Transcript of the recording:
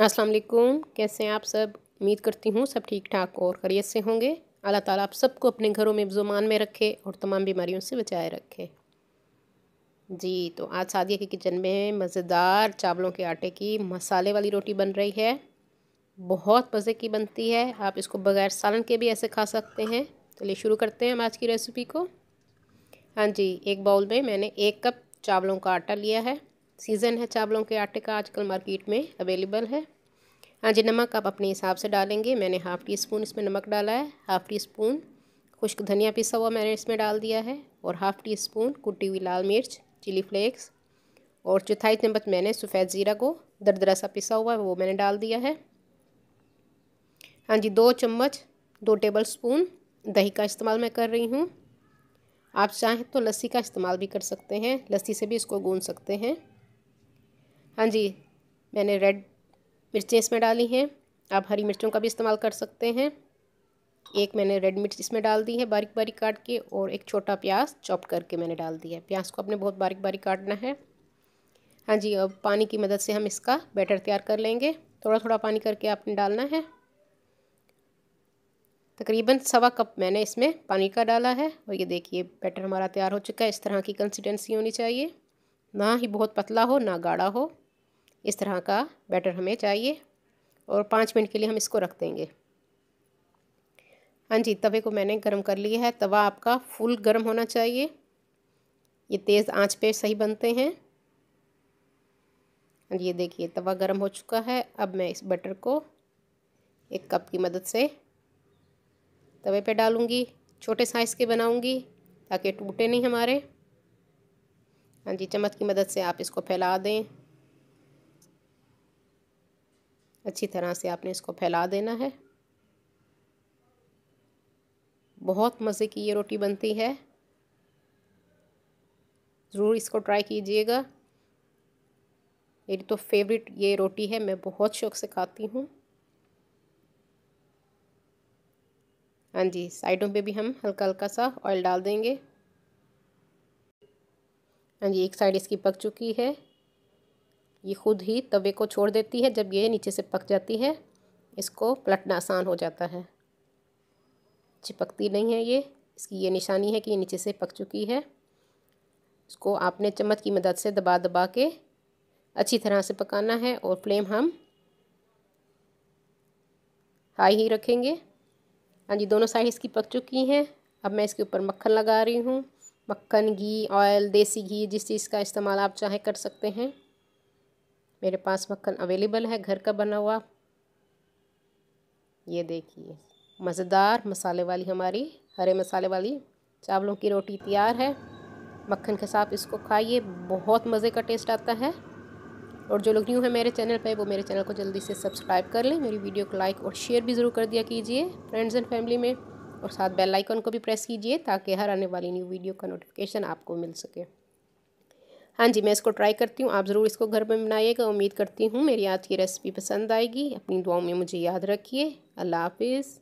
अस्सलाम वालेकुम। कैसे हैं आप सब? उम्मीद करती हूँ सब ठीक ठाक और खैरियत से होंगे। अल्लाह ताला आप सबको अपने घरों में ज़ुमान में रखे और तमाम बीमारियों से बचाए रखे। जी, तो आज सादिया के किचन में मज़ेदार चावलों के आटे की मसाले वाली रोटी बन रही है। बहुत मज़े की बनती है। आप इसको बग़ैर सालन के भी ऐसे खा सकते हैं। चलिए शुरू करते हैं हम आज की रेसिपी को। हाँ जी, एक बाउल में मैंने 1 कप चावलों का आटा लिया है। सीज़न है चावलों के आटे का, आजकल मार्केट में अवेलेबल है। हाँ जी, नमक आप अपने हिसाब से डालेंगे। मैंने हाफ़ टी स्पून इसमें नमक डाला है। हाफ़ टी स्पून खुश्क धनिया पिसा हुआ मैंने इसमें डाल दिया है और हाफ़ टी स्पून कुटी हुई लाल मिर्च, चिली फ्लेक्स और चौथाई चम्मच मैंने सफ़ेद ज़ीरा को दरदरा सा पिसा हुआ है वो मैंने डाल दिया है। हाँ जी, 2 टेबल स्पून दही का इस्तेमाल मैं कर रही हूँ। आप चाहें तो लस्सी का इस्तेमाल भी कर सकते हैं, लस्सी से भी इसको गूंद सकते हैं। हाँ जी, मैंने रेड मिर्चें इसमें डाली हैं। आप हरी मिर्चों का भी इस्तेमाल कर सकते हैं। एक मैंने रेड मिर्च इसमें डाल दी है बारीक बारीक काट के और एक छोटा प्याज चॉप करके मैंने डाल दिया है। प्याज को आपने बहुत बारीक बारीक काटना है। हाँ जी, अब पानी की मदद से हम इसका बैटर तैयार कर लेंगे। थोड़ा थोड़ा पानी करके आपने डालना है। तकरीबन 1.25 कप मैंने इसमें पानी का डाला है और ये देखिए बैटर हमारा तैयार हो चुका है। इस तरह की कंसिस्टेंसी होनी चाहिए, ना ही बहुत पतला हो ना गाढ़ा हो। इस तरह का बैटर हमें चाहिए और 5 मिनट के लिए हम इसको रख देंगे। हाँ जी, तवे को मैंने गरम कर लिया है। तवा आपका फुल गरम होना चाहिए। ये तेज़ आंच पे सही बनते हैं। हाँ जी, ये देखिए तवा गरम हो चुका है। अब मैं इस बटर को एक कप की मदद से तवे पे डालूँगी। छोटे साइज़ के बनाऊँगी ताकि टूटे नहीं हमारे। हाँ जी, चम्मच की मदद से आप इसको फैला दें। अच्छी तरह से आपने इसको फैला देना है। बहुत मज़े की ये रोटी बनती है, ज़रूर इसको ट्राई कीजिएगा। मेरी तो फेवरेट ये रोटी है, मैं बहुत शौक़ से खाती हूँ। हाँ जी, साइडों पे भी हम हल्का हल्का सा ऑयल डाल देंगे। हाँ जी, एक साइड इसकी पक चुकी है। ये खुद ही तवे को छोड़ देती है। जब ये नीचे से पक जाती है इसको पलटना आसान हो जाता है, चिपकती नहीं है ये। इसकी ये निशानी है कि ये नीचे से पक चुकी है। इसको आपने चम्मच की मदद से दबा दबा के अच्छी तरह से पकाना है और फ्लेम हम हाई ही रखेंगे। हाँ जी, दोनों साइड इसकी पक चुकी हैं। अब मैं इसके ऊपर मक्खन लगा रही हूँ। मक्खन, घी, ऑयल, देसी घी, जिस चीज़ का इस्तेमाल आप चाहें कर सकते हैं। मेरे पास मक्खन अवेलेबल है घर का बना हुआ। ये देखिए मज़ेदार मसाले वाली हमारी हरे मसाले वाली चावलों की रोटी तैयार है। मक्खन के साथ इसको खाइए, बहुत मज़े का टेस्ट आता है। और जो लोग न्यू है मेरे चैनल पे वो मेरे चैनल को जल्दी से सब्सक्राइब कर लें। मेरी वीडियो को लाइक और शेयर भी ज़रूर कर दिया कीजिए फ्रेंड्स एंड फैमिली में, और साथ बेल आइकन को भी प्रेस कीजिए ताकि हर आने वाली न्यू वीडियो का नोटिफिकेशन आपको मिल सके। हाँ जी, मैं इसको ट्राई करती हूँ, आप ज़रूर इसको घर में बनाइएगा। उम्मीद करती हूँ मेरी आज की रेसिपी पसंद आएगी। अपनी दुआओं में मुझे याद रखिए। अल्लाह हाफिज़।